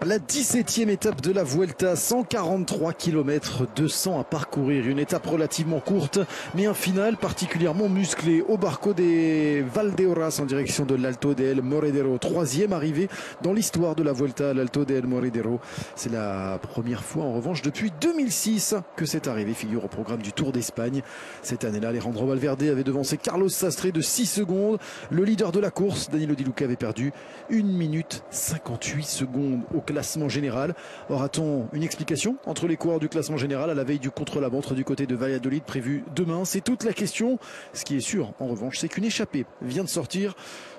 La 17e étape de la Vuelta, 143 km 200 à parcourir. Une étape relativement courte, mais un final particulièrement musclé. Au Barco des Valdeorras en direction de l'Alto de El Morredero. Troisième arrivée dans l'histoire de la Vuelta à l'Alto de El Morredero. C'est la première fois en revanche depuis 2006 que cette arrivée figure au programme du Tour d'Espagne. Cette année-là, Alejandro Valverde avait devancé Carlos Sastre de 6 secondes. Le leader de la course, Danilo Di Luca, avait perdu 1 minute 58 secondes au classement général. Aura-t-on une explication entre les coureurs du classement général à la veille du contre-la-montre du côté de Valladolid prévu demain? C'est toute la question. Ce qui est sûr, en revanche, c'est qu'une échappée vient de sortir.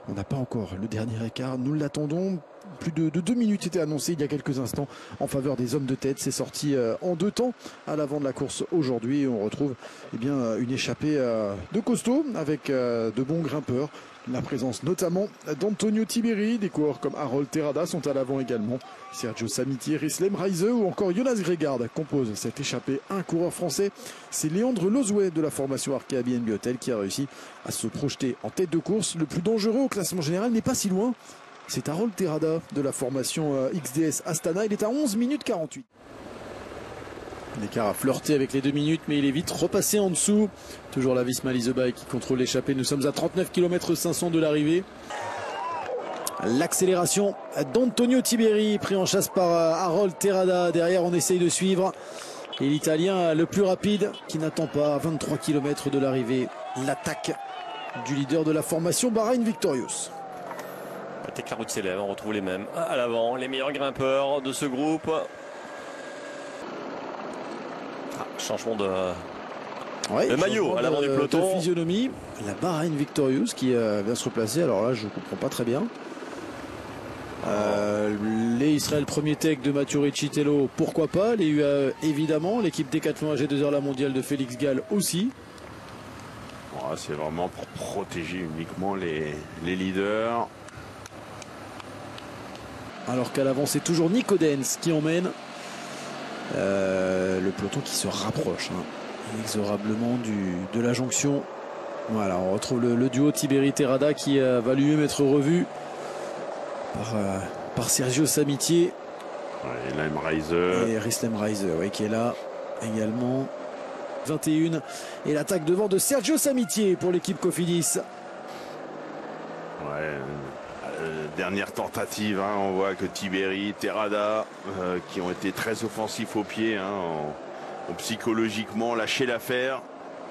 On n'a pas encore le dernier écart. Nous l'attendons. Plus de 2 minutes étaient annoncées il y a quelques instants en faveur des hommes de tête. C'est sorti en 2 temps à l'avant de la course aujourd'hui. Et on retrouve une échappée de costaud avec de bons grimpeurs. La présence notamment d'Antonio Tiberi, des coureurs comme Harold Terrada sont à l'avant également. Sergio Samitier, Rislem Reise ou encore Jonas Gregard composent cette échappée. Un coureur français, c'est Léandre Lozouet de la formation Arkea BNB Hotel qui a réussi à se projeter en tête de course. Le plus dangereux au classement général n'est pas si loin. C'est Harold Terrada de la formation XDS Astana. Il est à 11 minutes 48. L'écart a flirté avec les 2 minutes, mais il est vite repassé en dessous. Toujours la Visma Leasebike qui contrôle l'échappée. Nous sommes à 39 km 500 de l'arrivée. L'accélération d'Antonio Tiberi, pris en chasse par Harold Terrada. Derrière, on essaye de suivre. Et l'Italien le plus rapide, qui n'attend pas, à 23 km de l'arrivée, l'attaque du leader de la formation Bahrain Victorious. Dès que la route s'élève, on retrouve les mêmes à l'avant, les meilleurs grimpeurs de ce groupe. Changement de maillot à l'avant du peloton. De physionomie. La Bahrain Victorious qui vient se replacer. Alors là, je ne comprends pas très bien. Les Israël Premier Tech de Mathieu Riccitello, pourquoi pas. Les UAE, évidemment. L'équipe Decathlon AG2R, la mondiale de Félix Gall aussi. C'est vraiment pour protéger uniquement les leaders. Alors qu'à l'avant, c'est toujours Nico Denz qui emmène. Le peloton qui se rapproche inexorablement de la jonction. Voilà, on retrouve le duo Tiberi-Terrada qui va lui-même être revu par Sergio Samitier et Rislem Reise qui est là également. 21 et l'attaque devant de Sergio Samitier pour l'équipe Cofidis. Dernière tentative, on voit que Tiberi, Terrada, qui ont été très offensifs au pied, ont psychologiquement lâché l'affaire.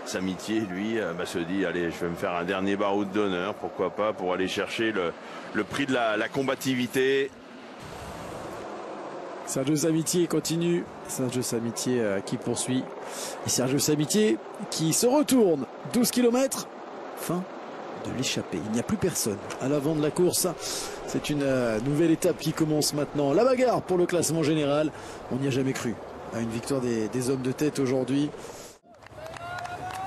Samitier, lui, se dit, allez, je vais me faire un dernier baroud d'honneur, pourquoi pas, pour aller chercher le prix de la combativité. Sergio Samitier continue. Sergio Samitier qui poursuit. Et Sergio Samitier qui se retourne. 12 km. Fin de l'échappée. Il n'y a plus personne à l'avant de la course. C'est une nouvelle étape qui commence maintenant. La bagarre pour le classement général. On n'y a jamais cru à une victoire des hommes de tête aujourd'hui.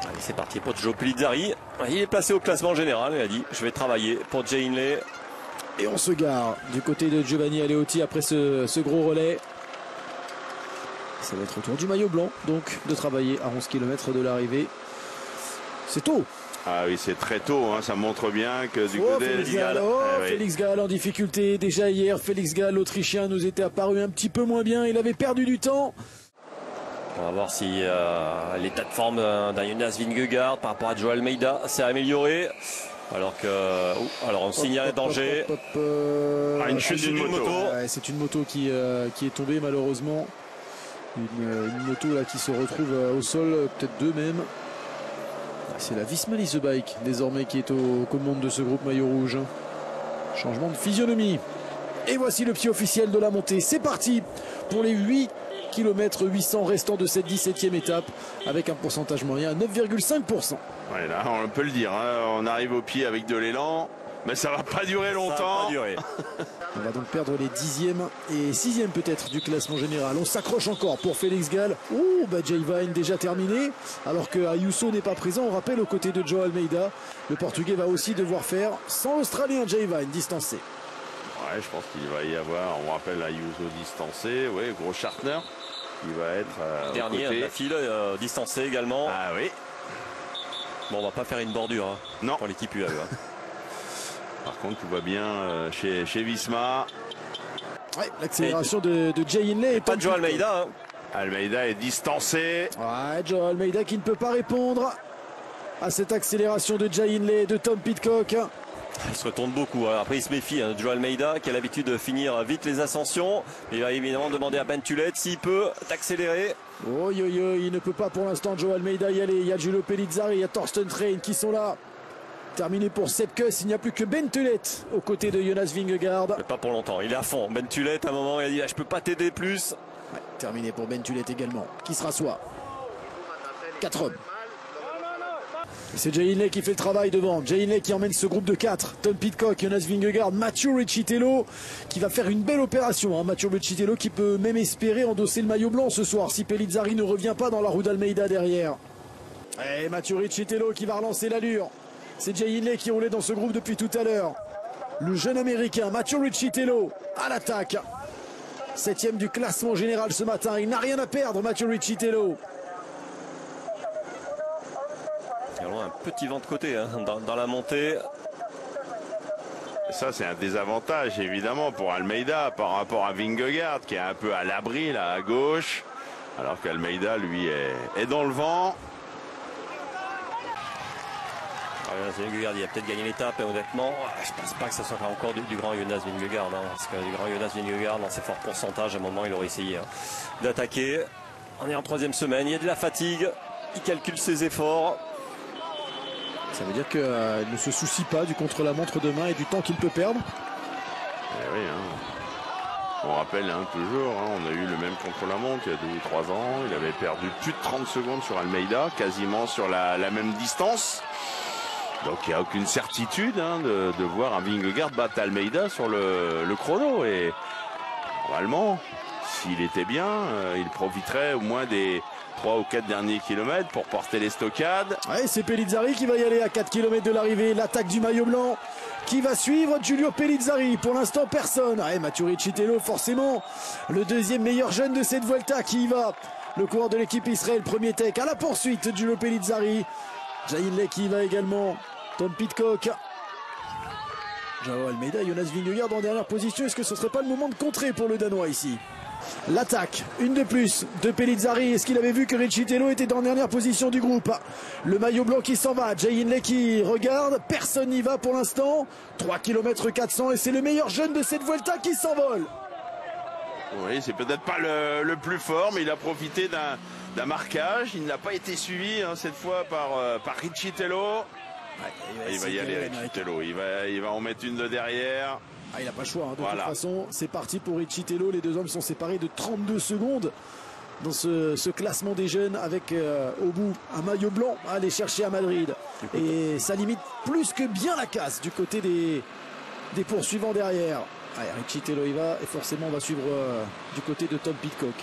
Allez, c'est parti pour Joe Pelizzari. Il est placé au classement général. Il a dit, je vais travailler pour Jay Hindley. Et on se gare du côté de Giovanni Aleotti après ce gros relais. Ça va être au tour du maillot blanc, donc, de travailler à 11 km de l'arrivée. C'est tôt. Ah oui, c'est très tôt, ça montre bien que du côté Félix Gall, Félix Gall en difficulté. Déjà hier, Félix Gall, l'Autrichien, nous était apparu un petit peu moins bien. Il avait perdu du temps. On va voir si l'état de forme d'un Jonas Vingegaard par rapport à Joao Almeida s'est amélioré. Alors on signale un danger. Une chute d'une moto. C'est une moto qui est tombée malheureusement. Une moto là qui se retrouve au sol, peut-être deux même. C'est la Visma Leasebike désormais qui est aux commandes de ce groupe maillot rouge. Changement de physionomie. Et voici le pied officiel de la montée. C'est parti pour les 8 km 800 restants de cette 17e étape avec un pourcentage moyen à 9,5%. Ouais, là, on peut le dire, on arrive au pied avec de l'élan, mais ça va pas durer longtemps. On va donc perdre les 10e et 6e peut-être du classement général. On s'accroche encore pour Félix Gall. Jay Vine déjà terminé. Alors que Ayuso n'est pas présent, on rappelle aux côtés de Joao Almeida. Le Portugais va aussi devoir faire sans l'Australien Jay Vine distancé. Ouais, je pense qu'il va y avoir, on rappelle Ayuso distancé, gros Chartner qui va être dernier de la file, distancé également. Ah oui. Bon, on va pas faire une bordure non. Pour l'équipe UAE. Par contre, tu vois bien chez Visma. Ouais, l'accélération de Jay Hindley. Et pas de Joe Almeida. Hein. Almeida est distancé. Ouais, Joe Almeida qui ne peut pas répondre à cette accélération de Jay Hindley, de Tom Pidcock. Il se retourne beaucoup. Hein. Après, il se méfie. Hein. Joe Almeida qui a l'habitude de finir vite les ascensions. Il va évidemment demander à Ben Tullet s'il peut d'accélérer. Oh yo yo, il ne peut pas pour l'instant Joe Almeida y aller. Il y a Giulio Pellizzari, il y a Thorsten Train qui sont là. Terminé pour Sepkus, il n'y a plus que Ben Tullet aux côtés de Jonas Vingegaard. Mais pas pour longtemps, il est à fond. Ben Tullet à un moment il a dit là, je peux pas t'aider plus. Ouais, terminé pour Ben Tullet également, qui se rassoit. 4 hommes. C'est Jay Hindley qui fait le travail devant. Jay Hindley qui emmène ce groupe de 4. Tom Pidcock, Jonas Vingegaard, Mathieu Riccitello qui va faire une belle opération. Hein. Mathieu Riccitello qui peut même espérer endosser le maillot blanc ce soir si Pellizzari ne revient pas dans la roue d'Almeida derrière. Et Mathieu Riccitello qui va relancer l'allure. C'est Jay Hindley qui roulait dans ce groupe depuis tout à l'heure. Le jeune américain Mathieu Riccitello à l'attaque. 7e du classement général ce matin. Il n'a rien à perdre, Mathieu Riccitello. Il y a un petit vent de côté hein, dans la montée. Ça, c'est un désavantage, évidemment, pour Almeida par rapport à Vingegaard, qui est un peu à l'abri, là, à gauche. Alors qu'Almeida, lui, est dans le vent. Vingegaard, il a peut-être gagné l'étape, et honnêtement, je pense pas que ce soit encore du grand Jonas Vingegaard. Hein, parce que du grand Jonas Vingegaard, dans ses forts pourcentages, à un moment, il aurait essayé hein, d'attaquer. On est en 3e semaine, il y a de la fatigue, il calcule ses efforts. Ça veut dire qu'il ne se soucie pas du contre-la-montre demain et du temps qu'il peut perdre. Eh oui, hein. On rappelle hein, toujours, hein, on a eu le même contre-la-montre il y a 2 ou 3 ans. Il avait perdu plus de 30 secondes sur Almeida, quasiment sur la même distance. Donc il n'y a aucune certitude hein, de voir un Vingegaard battre Almeida sur le chrono. Et normalement, s'il était bien, il profiterait au moins des 3 ou 4 derniers kilomètres pour porter les stockades. Ouais, c'est Pellizzari qui va y aller à 4 km de l'arrivée. L'attaque du maillot blanc qui va suivre Giulio Pellizzari. Pour l'instant, personne. Ouais, Mathieu Riccitello, forcément, le 2e meilleur jeune de cette Vuelta qui y va. Le coureur de l'équipe Israël, premier tech à la poursuite. Giulio Pellizzari. Jay Hindley qui y va également. Tom Pidcock. Joao Almeida, Jonas Vingegaard en dernière position. Est-ce que ce ne serait pas le moment de contrer pour le Danois ici? L'attaque, une de plus de Pellizzari. Est-ce qu'il avait vu que Riccitello était en dernière position du groupe? Le maillot blanc qui s'en va. Jay Hindley qui regarde. Personne n'y va pour l'instant. 3 km 400 et c'est le meilleur jeune de cette Vuelta qui s'envole. Oui, c'est peut-être pas le plus fort, mais il a profité d'un marquage. Il n'a pas été suivi hein, cette fois par Riccitello. Ouais, il va y aller Riccitello. Il va en mettre une de derrière. Ah, il n'a pas le choix. Hein. De toute façon, c'est parti pour Riccitello. Les 2 hommes sont séparés de 32 secondes dans ce classement des jeunes avec au bout un maillot blanc à aller chercher à Madrid. Et ça limite plus que bien la casse du côté des poursuivants derrière. Allez, Riccitello y va et forcément on va suivre du côté de Tom Pidcock.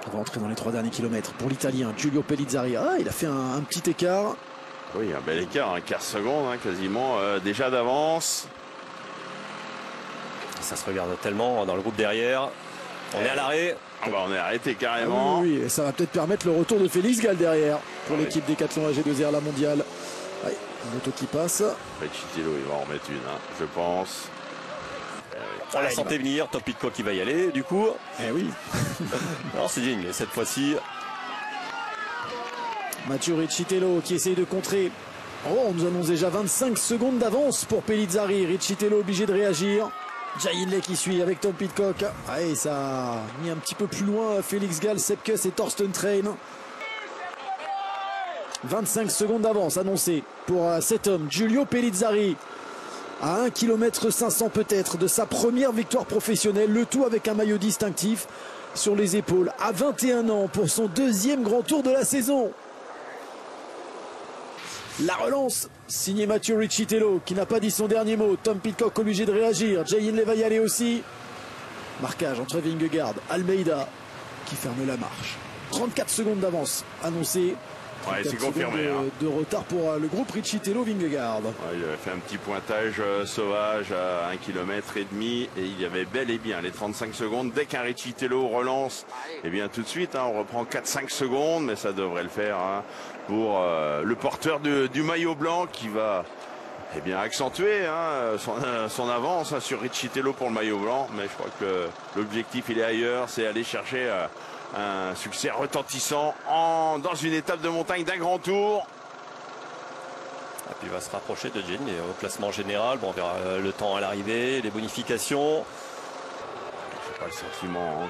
On va entrer dans les 3 derniers kilomètres pour l'Italien Giulio Pellizzari. Ah, il a fait un petit écart. Oui, un bel écart, un quart seconde hein, quasiment déjà d'avance. Ça se regarde tellement dans le groupe derrière. On est à l'arrêt. Ah bah on est arrêté carrément. Oui, et ça va peut-être permettre le retour de Félix Gall derrière pour l'équipe Décathlon AG2R la mondiale. Ouais, une moto qui passe. Riccitello, il va en remettre une, hein, je pense. On la sentait venir. Tom Pidcock qui va y aller du coup. Eh oui. Non, c'est digne. Cette fois-ci. Mathieu Riccitello qui essaye de contrer. Oh, on nous annonce déjà 25 secondes d'avance pour Pellizzari. Riccitello obligé de réagir. Jay Hindley qui suit avec Tom Pidcock. Ah, et ça a mis un petit peu plus loin Félix Gall, Sepkus et Thorsten Train. 25 secondes d'avance annoncée pour cet homme, Giulio Pellizzari. À 1 km 500 peut-être de sa première victoire professionnelle. Le tout avec un maillot distinctif sur les épaules. À 21 ans pour son 2e grand tour de la saison. La relance, signé Mathieu Riccitello, qui n'a pas dit son dernier mot. Tom Pidcock obligé de réagir. Jay Hindley va y aller aussi. Marquage entre Vingegaard, Almeida, qui ferme la marche. 34 secondes d'avance annoncée. Ouais, c'est confirmé. De retard pour le groupe Riccitello-Vingegaard. Ouais, il avait fait un petit pointage sauvage à 1,5 km et il y avait bel et bien les 35 secondes. Dès qu'un Riccitello relance, et bien tout de suite, hein, on reprend 4-5 secondes, mais ça devrait le faire hein, pour le porteur du maillot blanc qui va eh bien accentuer son avance sur Richie Tello pour le maillot blanc. Mais je crois que l'objectif il est ailleurs, c'est aller chercher un succès retentissant dans une étape de montagne d'un grand tour. Et puis il va se rapprocher de Jean au classement général. Bon, on verra le temps à l'arrivée, les bonifications. J'ai pas le sentiment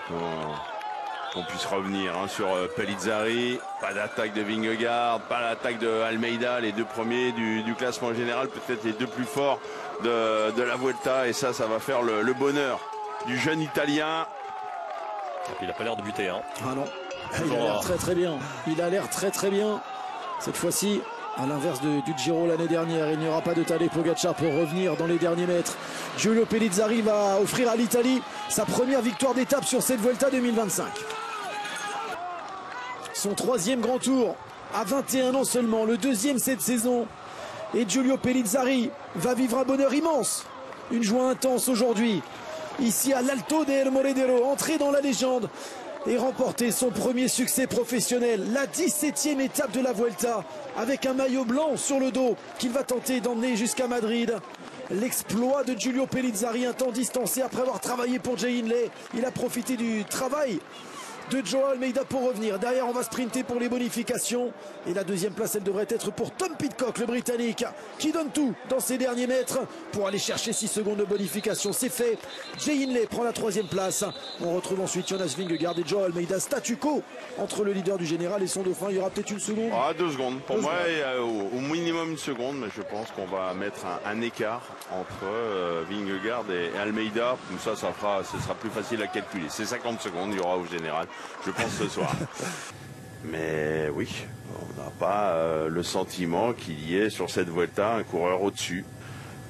qu'on puisse revenir sur Pellizzari. Pas d'attaque de Vingegaard, pas d'attaque de Almeida, les deux premiers du classement général, peut-être les deux plus forts de la Vuelta. Et ça va faire le bonheur du jeune Italien. Et puis il n'a pas l'air de buter. Ah non, il a l'air très très bien. Il a l'air très très bien. Cette fois-ci, à l'inverse du Giro l'année dernière, il n'y aura pas de Tadej Pogacar pour revenir dans les derniers mètres. Giulio Pellizzari va offrir à l'Italie sa première victoire d'étape sur cette Vuelta 2025. Son 3e grand tour à 21 ans seulement, le 2e cette saison. Et Giulio Pellizzari va vivre un bonheur immense, une joie intense aujourd'hui. Ici à l'Alto del Morendero, entrer dans la légende et remporter son premier succès professionnel, la 17e étape de la Vuelta, avec un maillot blanc sur le dos qu'il va tenter d'emmener jusqu'à Madrid. L'exploit de Giulio Pellizzari, un temps distancé après avoir travaillé pour Jay Hindley. Il a profité du travail de Joao Almeida pour revenir. Derrière, on va sprinter pour les bonifications. Et la 2e place, elle devrait être pour Tom Pidcock, le Britannique, qui donne tout dans ses derniers mètres pour aller chercher 6 secondes de bonification. C'est fait. Jay Hindley prend la 3e place. On retrouve ensuite Jonas Vingegaard et Joao Almeida. Statu quo entre le leader du général et son dauphin. Il y aura peut-être une seconde. 2 secondes. Pour moi, il y a au minimum une seconde, mais je pense qu'on va mettre un écart entre Vingegaard et Almeida. Comme ça, ce sera plus facile à calculer. C'est 50 secondes, il y aura au général, je pense, ce soir. Mais oui, on n'a pas le sentiment qu'il y ait sur cette Vuelta un coureur au-dessus.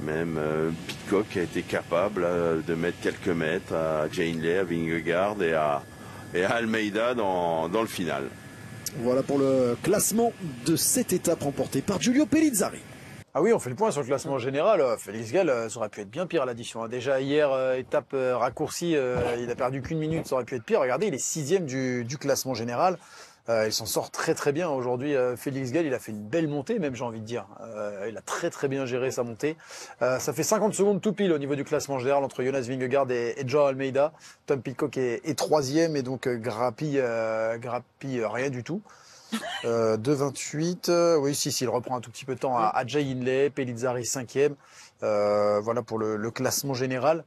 Même Pidcock a été capable de mettre quelques mètres à Jay Hindley, à Vingegaard et à Almeida dans le final. Voilà pour le classement de cette étape remportée par Giulio Pellizzari. Ah oui, on fait le point sur le classement général. Félix Gall, ça aurait pu être bien pire l'addition. Déjà hier, étape raccourcie, il a perdu qu'une minute, ça aurait pu être pire. Regardez, il est 6e du classement général. Il s'en sort très très bien aujourd'hui. Félix Gall, il a fait une belle montée, même j'ai envie de dire. Il a très très bien géré sa montée. Ça fait 50 secondes tout pile au niveau du classement général entre Jonas Vingegaard et Joao Almeida. Tom Pidcock est 3e et donc grappille rien du tout. 2,28. Oui, si, il reprend un tout petit peu de temps à Jay Hindley, Pellizzari 5e. Voilà pour le classement général.